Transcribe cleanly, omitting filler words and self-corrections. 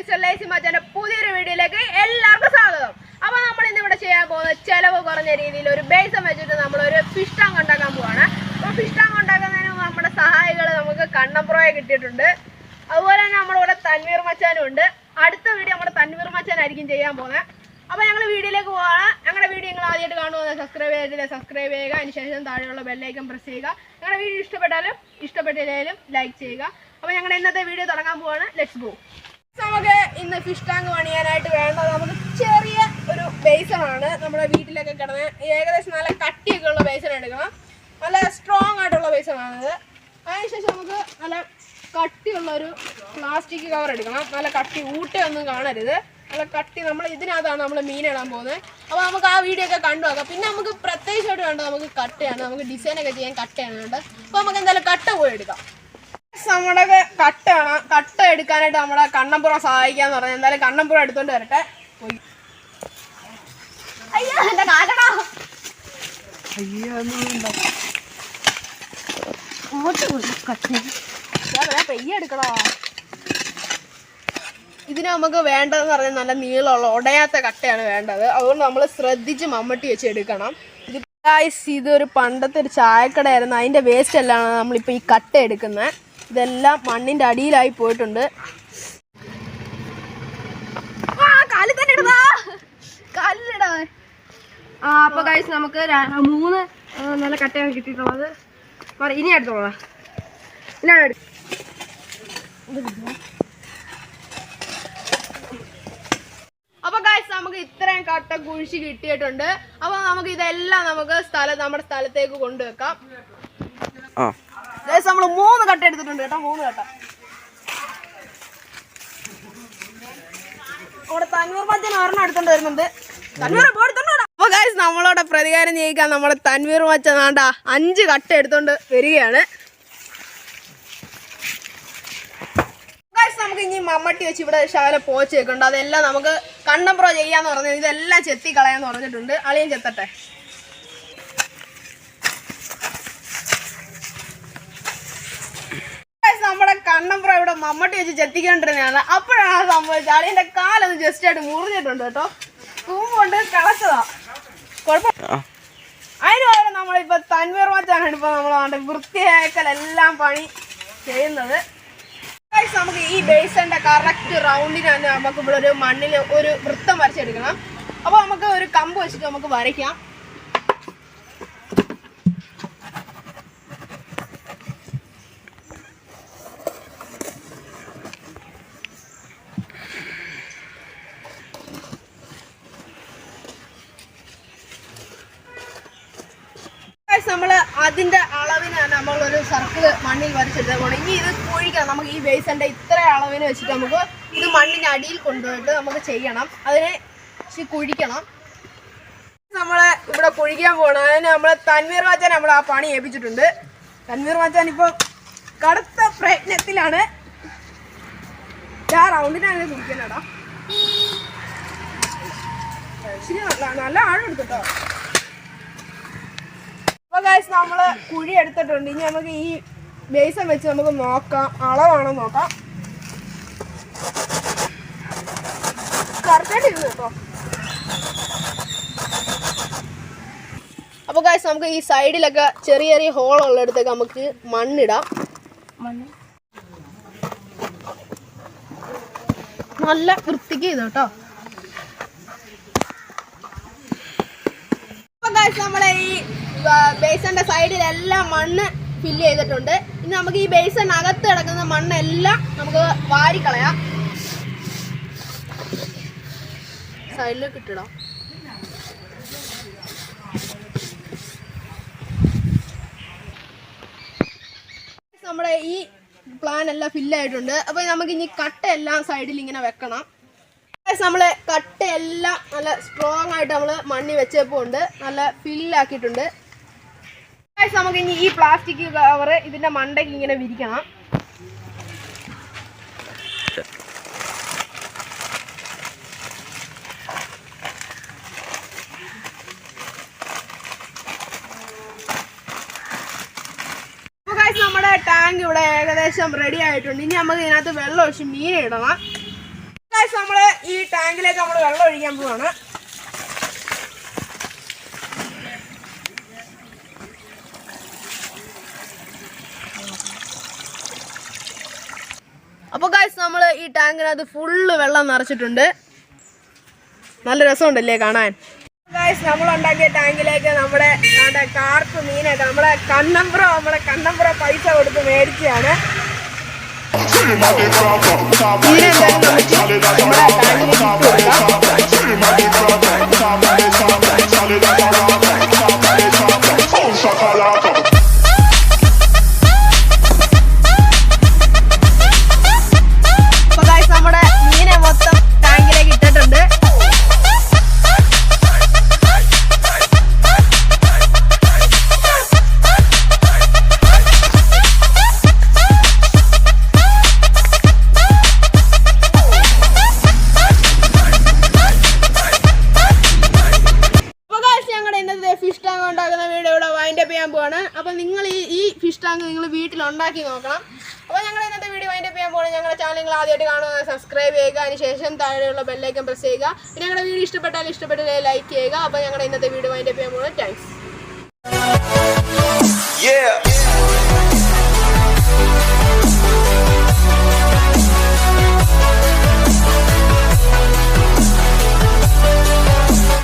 Mister lazy മച്ചാന്റെ പുതിയൊരു വീഡിയോയിലേക്ക് എല്ലാവർക്കും സ്വാഗതം. അപ്പോൾ നമ്മൾ ഇന്ന് ഇവിടെ ചെയ്യാൻ പോകുന്നത് ചിലവ് കുറഞ്ഞ രീതിയിൽ ഒരു ബേസം വെച്ചിട്ട് നമ്മളൊരു ഫിഷ് ടാങ്ക് ഉണ്ടാക്കാൻ പോവാണ്. അപ്പോൾ ഫിഷ് ടാങ്ക് ഉണ്ടാക്കുന്നതിന് നമ്മുടെ സഹായികൾ നമുക്ക് കണ്ണംപ്രോയെ കിട്ടിയിട്ടുണ്ട്. അതുപോലെ തന്നെ നമ്മുടെ ഇവിടെ തൻവീർ മച്ചാനും ഉണ്ട്. അടുത്ത വീഡിയോ നമ്മുടെ തൻവീർ മച്ചാനായിരിക്കും ചെയ്യാൻ പോകുന്നത്. അപ്പോൾ ഞങ്ങൾ വീഡിയോയിലേക്ക് പോവാണ്. ഞങ്ങളുടെ വീഡിയോ നിങ്ങൾ ആദ്യമായിട്ട് കാണുന്നത് സബ്സ്ക്രൈബ് ചെയ്യുക. അതിനുശേഷം താഴെയുള്ള ബെല്ലൈക്കൺ പ്രസ് ചെയ്യുക. ഞങ്ങളുടെ വീഡിയോ ഇഷ്ടപ്പെട്ടില്ലെങ്കിലും ലൈക്ക് ചെയ്യുക. അപ്പോൾ ഞങ്ങൾ ഇന്നത്തെ വീഡിയോ തുടങ്ങാൻ പോവാണ്. Let's go. നമുക്ക് ഇന്ന് ഫിഷ് ടാങ്ക് പണിയാനായിട്ട് വേണ്ടത് നമുക്ക് ചെറിയ ഒരു ബേസണാണ്. നമ്മുടെ വീട്ടിലൊക്കെ കിടന്ന് ഏകദേശം നല്ല കട്ടിയൊക്കെ ഉള്ള ബേസൺ എടുക്കണം. നല്ല സ്ട്രോങ് ആയിട്ടുള്ള ബേസണാണിത്. അതിനുശേഷം നമുക്ക് നല്ല കട്ടിയുള്ളൊരു പ്ലാസ്റ്റിക് കവർ എടുക്കണം. നല്ല കട്ടി ഊട്ടയൊന്നും കാണരുത്. നല്ല കട്ടി നമ്മൾ ഇതിനകത്താണ് നമ്മൾ മീനിടാൻ പോകുന്നത്. അപ്പോൾ നമുക്ക് ആ വീഡിയോ ഒക്കെ കണ്ടു നോക്കാം. പിന്നെ നമുക്ക് പ്രത്യേകിച്ചായിട്ട് വേണ്ടത് നമുക്ക് കട്ടയാണ്. നമുക്ക് ഡിസൈനൊക്കെ ചെയ്യാൻ കട്ടയാണ് വേണ്ടത്. അപ്പോൾ നമുക്ക് എന്തായാലും കട്ട പോയി എടുക്കാം. നമ്മുടെ കട്ട എടുക്കാനായിട്ട് നമ്മുടെ കണ്ണംപുറം സഹായിക്കാന്ന് പറഞ്ഞാൽ എന്തായാലും കണ്ണംപുറം എടുത്തോണ്ട് വരട്ടെ. അയ്യോ എന്റെ കാലടാ, പെയ്യ എടുക്കണോ. ഇതിന് നമുക്ക് വേണ്ടതെന്ന് പറഞ്ഞാൽ നല്ല നീളമുള്ള ഉടയാത്ത കട്ടയാണ് വേണ്ടത്. അതുകൊണ്ട് നമ്മൾ ശ്രദ്ധിച്ച് മമ്മട്ടി വെച്ച് എടുക്കണം. ഇതൊരു പണ്ടത്തെ ഒരു ചായക്കടയായിരുന്നു. അതിന്റെ വേസ്റ്റ് എല്ലാം നമ്മളിപ്പോൾ ഈ കട്ട എടുക്കുന്നത്. ഇതെല്ലാം മണ്ണിന്റെ അടിയിലായി പോയിട്ടുണ്ട്. അപ്പൊ ഗൈസ് നമുക്ക് 3 നല്ല കട്ടയാണ് കിട്ടിയിട്ടുള്ളത്. ഇനി എടുത്തോളാം. അപ്പൊ ഗൈസ് നമുക്ക് ഇത്രയും കട്ട കുഴിച്ച് കിട്ടിയിട്ടുണ്ട്. അപ്പൊ നമുക്ക് ഇതെല്ലാം നമ്മുടെ സ്ഥലത്തേക്ക് കൊണ്ടുവെക്കാം. നമ്മൾ 3 കട്ട എടുത്തിട്ടുണ്ട് കേട്ടോ. 3 കട്ട അവിടെ തന്നൂർ മച്ചന് ഒരെണ്ണം എടുത്തോണ്ട് വരുന്നുണ്ട്. അപ്പൊ ഗൈസ് നമ്മളോടെ പ്രതികാരം ചെയ്യിക്കാൻ നമ്മുടെ തൻവീർ മച്ചൻ 5 കട്ട എടുത്തോണ്ട് വരികയാണ്. നമുക്ക് ഇനി മമ്മട്ടി വെച്ച് ഇവിടെ ശകലം പോച്ച് വെക്കുന്നുണ്ട്. അതെല്ലാം നമുക്ക് കണ്ണംപ്രോ ചെയ്യാന്ന് പറഞ്ഞത്. ഇതെല്ലാം ചെത്തി കളയാന്ന് പറഞ്ഞിട്ടുണ്ട്. അളിയൻ ചെത്തട്ടെ. നമ്മുടെ കണ്ണംപ്രോ ഇവിടെ മമ്മട്ടി വെച്ച് ചെത്തിക്കൊണ്ടിരുന്നതാണ്. അപ്പോഴാണ് സംഭവിച്ചത്. അളിയന്റെ കാലൊന്ന് ജസ്റ്റ് ആയിട്ട് മുറിഞ്ഞിട്ടുണ്ട് കേട്ടോ. കൂമ്പുകൊണ്ട് കളച്ചതാ. കുഴപ്പമില്ല. അതിന് പകരം നമ്മളിപ്പോ തൻവീർ മച്ചാനാണ് ഇപ്പൊ നമ്മളെ വൃത്തിയാക്കലെല്ലാം പണി ചെയ്യുന്നത്. നമുക്ക് ഈ ബേസിന്റെ കറക്റ്റ് റൗണ്ടിനാണ് നമുക്ക് ഇവിടെ ഒരു മണ്ണിൽ ഒരു വൃത്തം വരച്ചെടുക്കണം. അപ്പൊ നമുക്ക് ഒരു കമ്പ് വെച്ചിട്ട് നമുക്ക് വരയ്ക്കാം. നമ്മള് അതിന്റെ അളവിന് നമ്മളൊരു സർക്കിള് മണ്ണിൽ വരച്ചെടുത്തോളൂ. ഇനി ഇത് കുഴിക്കണം. നമുക്ക് ഈ ബേസിന്റെ ഇത്ര അളവിന് വെച്ചിട്ട് നമുക്ക് ഇത് മണ്ണിന്റെ അടിയിൽ കൊണ്ടുപോയിട്ട് നമുക്ക് ചെയ്യണം. അതിനെ കുഴിക്കണം. നമ്മള് ഇവിടെ കുഴിക്കാൻ പോകണം. അതിന് നമ്മളെ തൻവീർ മച്ചാൻ നമ്മൾ ആ പണി ഏൽപ്പിച്ചിട്ടുണ്ട്. തൻവീർ മച്ചാൻ ഇപ്പൊ കടുത്ത പ്രയത്നത്തിലാണ്. ആ റൗണ്ടിനാണ് കുഴിക്കണടാ. ശരി, നല്ല ആഴം എടുക്കട്ടോ. നമ്മള് കുഴി എടുത്തിട്ടുണ്ട്. ഇനി നമുക്ക് ഈ ബേസൻ വെച്ച് നമുക്ക് നോക്കാം, അളവാണോ നോക്കാം. കറക്റ്റായിട്ട് ഇരുന്നു കേട്ടോ. അപ്പൊ ഗൈസ് നമുക്ക് ഈ സൈഡിലൊക്കെ ചെറിയ ചെറിയ ഹോൾ ഉള്ളിടത്തേക്ക് നമുക്ക് മണ്ണിടാം. നല്ല വൃത്തിക്ക് ചെയ്തു കേട്ടോ. അപ്പൊ ഗൈസ് നമ്മളെ ഈ ബേസന്റെ സൈഡിലെല്ലാം മണ്ണ് ഫില്ല് ചെയ്തിട്ടുണ്ട്. ഇനി നമുക്ക് ഈ ബേസനകത്ത് കിടക്കുന്ന മണ്ണെല്ലാം നമുക്ക് വാരിക്കളയാം. സൈഡിലേക്ക് ഇട്ടിടാം. നമ്മുടെ ഈ പ്ലാൻ എല്ലാം ഫില്ലായിട്ടുണ്ട്. അപ്പൊ നമുക്ക് ഇനി കട്ടയെല്ലാം സൈഡിൽ ഇങ്ങനെ വെക്കണം. നമ്മള് കട്ടയെല്ലാം നല്ല സ്ട്രോങ് ആയിട്ട് നമ്മള് മണ്ണിൽ വെച്ചപ്പോ ഉണ്ട്. നല്ല ഫില്ലാക്കിയിട്ടുണ്ട്. നമുക്ക് ഇനി ഈ പ്ലാസ്റ്റിക് കവർ ഇതിന്റെ മണ്ടയ്ക്ക് ഇങ്ങനെ വിരിക്കണം. നമ്മുടെ ടാങ്ക് ഇവിടെ ഏകദേശം റെഡി ആയിട്ടുണ്ട്. ഇനി നമുക്ക് ഇതിനകത്ത് വെള്ളം ഒഴിച്ച് മീൻ ഇടണം. ഗൈസ് നമ്മൾ ഈ ടാങ്കിലേക്ക് നമ്മൾ വെള്ളം ഒഴിക്കാൻ പോവാണ്. അപ്പോൾ ഗൈസ് നമ്മൾ ഈ ടാങ്കിനകത്ത് ഫുള്ള് വെള്ളം നിറച്ചിട്ടുണ്ട്. നല്ല രസമുണ്ടല്ലേ കാണാൻ. ഗൈസ് നമ്മൾ ഉണ്ടാക്കിയ ടാങ്കിലേക്ക് നമ്മുടെ കാർപ്പ് മീനൊക്കെ നമ്മുടെ കണ്ണമ്പുറ പൈസ കൊടുത്ത് മേടിച്ചതാണ്. നമ്മുടെ മീനെ മൊത്തം ടാങ്കിലേക്ക് ഇട്ടിട്ടുണ്ട്. ഫിഷ് ടാങ്ക് ഉണ്ടാക്കുന്ന വീഡിയോ ഇവിടെ വൈൻഡപ്പ് ചെയ്യാൻ പോവാണ്. അപ്പോൾ നിങ്ങൾ ഈ ഫിഷ് ടാങ്ക് നിങ്ങൾ വീട്ടിൽ ഉണ്ടാക്കി നോക്കണം. അപ്പോൾ ഞങ്ങൾ ഇന്നത്തെ വീഡിയോ വൈൻഡപ്പ് ചെയ്യാൻ പോകണം. ഞങ്ങളുടെ ചാനൽ നിങ്ങൾ ആദ്യമായിട്ട് കാണുക, സബ്സ്ക്രൈബ് ചെയ്യുക, അതിനുശേഷം താഴെയുള്ള ബെല്ലൈക്കൺ പ്രസ് ചെയ്യുക. പിന്നെ ഞങ്ങളുടെ വീഡിയോ ഇഷ്ടപ്പെട്ടാൽ ലൈക്ക് ചെയ്യുക. അപ്പോൾ ഞങ്ങളുടെ ഇന്നത്തെ വീഡിയോ വൈൻഡപ്പ് ചെയ്യാൻ പോകണം. താങ്ക്സ്.